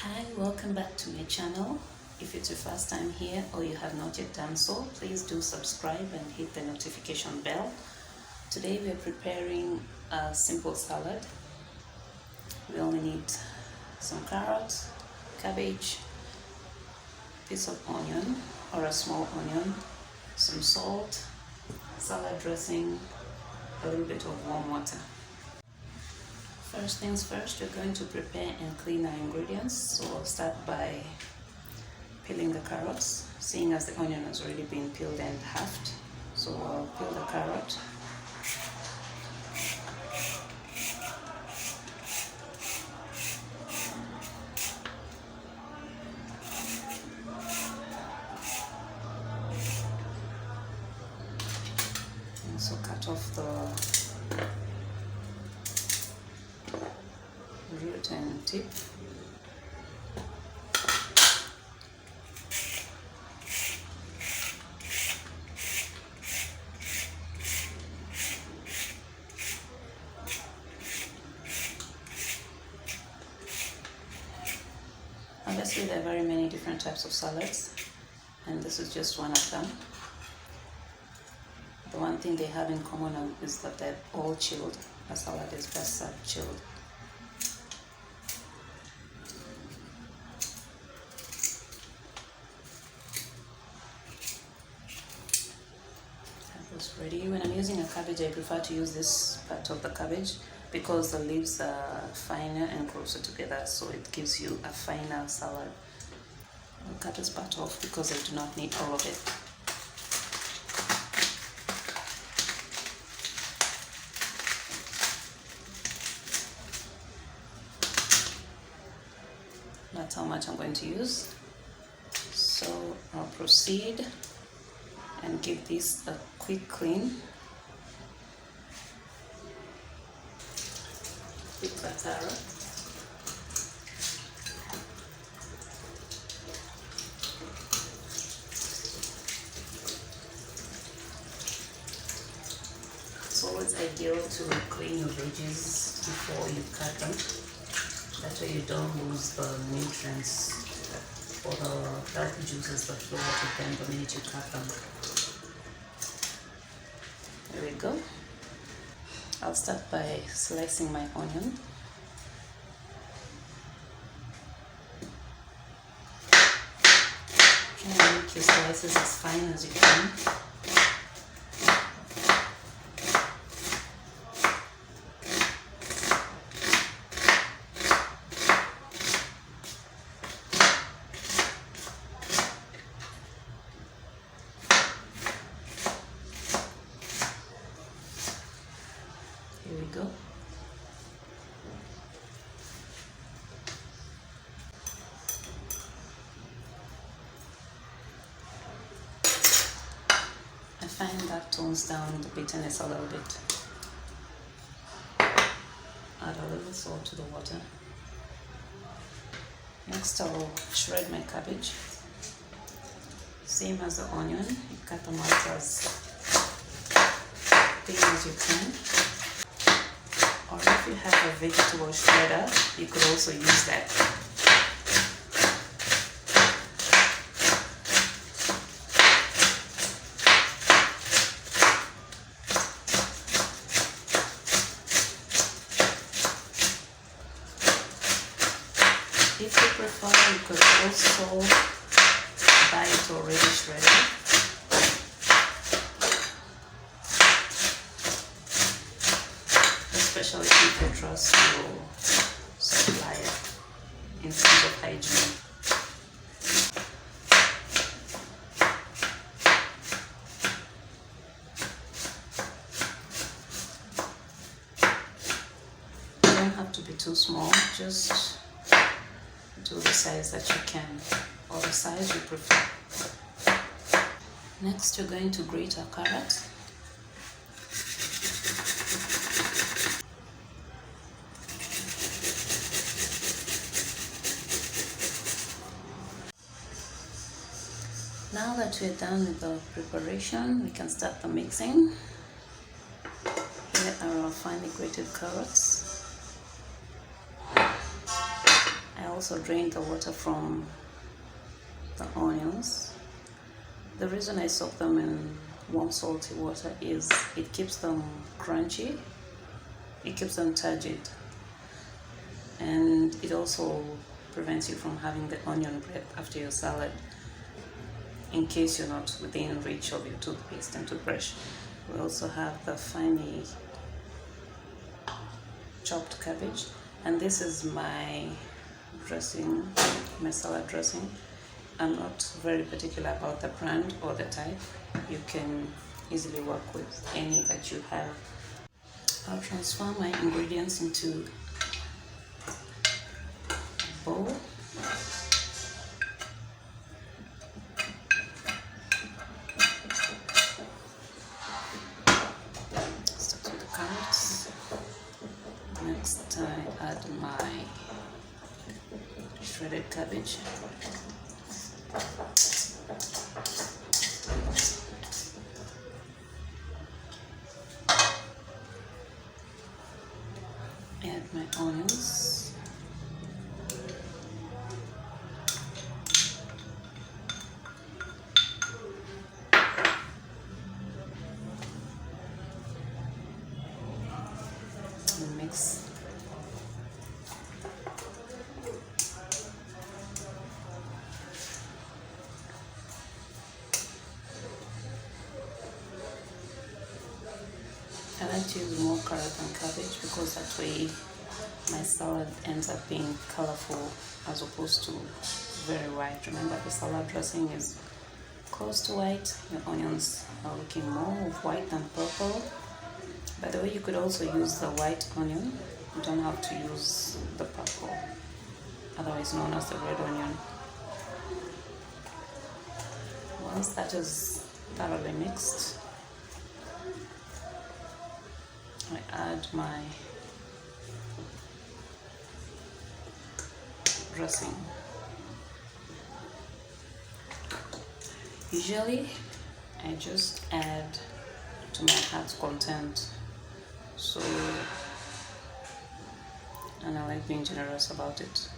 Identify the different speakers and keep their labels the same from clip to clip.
Speaker 1: Hi, welcome back to my channel. If it's your first time here or you have not yet done so, please do subscribe and hit the notification bell. Today we are preparing a simple salad. We only need some carrots, cabbage, piece of onion or a small onion, some salt, salad dressing, a little bit of warm water. First things first, we're going to prepare and clean our ingredients. So I'll start by peeling the carrots, seeing as the onion has already been peeled and halved. So I'll peel the carrot. Also cut off the root and tip. Obviously there are very many different types of salads, and this is just one of them. The one thing they have in common is that they're all chilled. A salad is best served chilled. Ready. When I'm using a cabbage, I prefer to use this part of the cabbage because the leaves are finer and closer together, so it gives you a finer salad. I'll cut this part off because I do not need all of it. That's how much I'm going to use. So I'll proceed and give this a quick clean. Quick batara. It's always ideal to clean your veggies before you cut them. That way you don't lose the nutrients or the dark juices that flow out of them the minute you cut them. There we go. I'll start by slicing my onion. Try and make your slices as fine as you can. Here we go. I find that tones down the bitterness a little bit. Add a little salt to the water. Next I'll shred my cabbage. Same as the onion, you cut them out as thin as you can. Or if you have a vegetable shredder, you could also use that. If you prefer, you could also buy it already shredded. Especially if you trust your supplier in terms of hygiene. You don't have to be too small, just do the size that you can or the size you prefer. Next, we're going to grate our carrots. Now that we're done with the preparation, we can start the mixing. Here are our finely grated carrots. I also drained the water from the onions. The reason I soak them in warm salty water is it keeps them crunchy, it keeps them turgid, and it also prevents you from having the onion breath after your salad, in case you're not within reach of your toothpaste and toothbrush. We also have the finely chopped cabbage, and this is my dressing, my salad dressing. I'm not very particular about the brand or the type. You can easily work with any that you have. I'll transfer my ingredients into a bowl. Start with the carrots. Next, I add my shredded cabbage. Add my onions. And mix. I like to use more carrot and cabbage because that way my salad ends up being colorful as opposed to very white. Remember, the salad dressing is close to white. Your onions are looking more of white than purple. By the way, you could also use the white onion. You don't have to use the purple, otherwise known as the red onion. Once that is thoroughly mixed, I add my dressing. Usually, I just add to my heart's content. So, and I like being generous about it.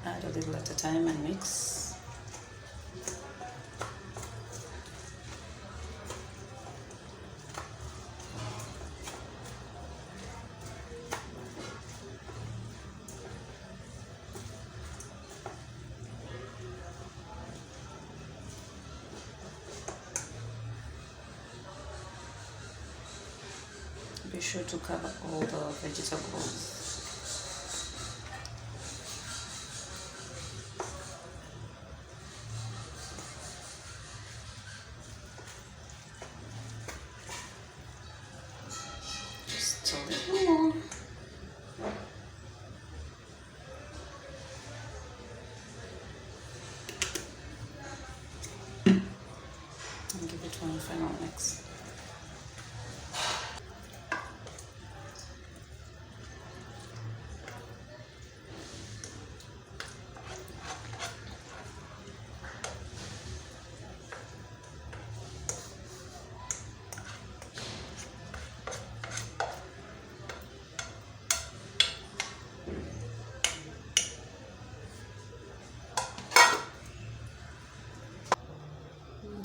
Speaker 1: Add a little at a time and mix. Be sure to cover all the vegetables. Just a little more. And give it one final mix.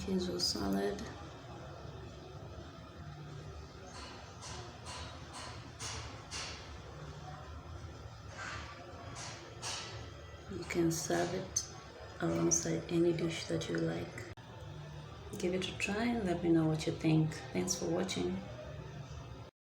Speaker 1: Here's your salad. You can serve it alongside any dish that you like. Give it a try and let me know what you think. Thanks for watching.